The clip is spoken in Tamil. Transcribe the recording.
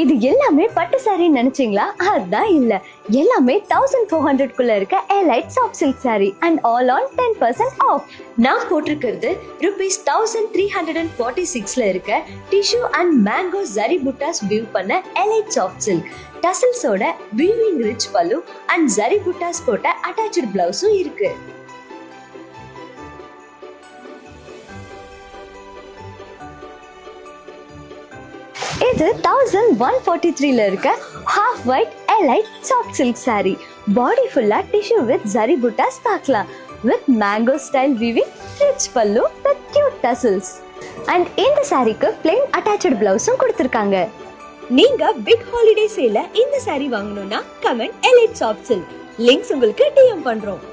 இது எல்லாமே பட்டு சாரி நினைச்சீங்களா? அதான் இல்ல, எல்லாமே 1400 குள்ள இருக்க elite soft silk sari and all on 10% off. நான் போட்டிருக்கிறது ₹1346ல இருக்க tissue and mango zari buttas view பண்ண எலைட் சாஃப்ட் சில்க் டசல்ஸோட weaving rich pallu and zari buttas போட்ட அட்டாச்ட் பிளவுஸும் இருக்கு. இது 1143ல இருக்க half white elite soft silk sari. Body ஃபுல்லா டிஷ்யூ வித் ஜரி புட்டாஸ் பார்க்கலாம். With mango style weaving, rich pallu with cute tassels. And இந்த சாரிக்கு பிளெயின் அட்டாச்ட் பிளவுஸும் கொடுத்திருக்காங்க. நீங்க பிக் ஹாலிடே சேல்ல இந்த சாரி வாங்கணும்னா comment elite soft silk links உங்களுக்கு டிஎம் பண்றோம்.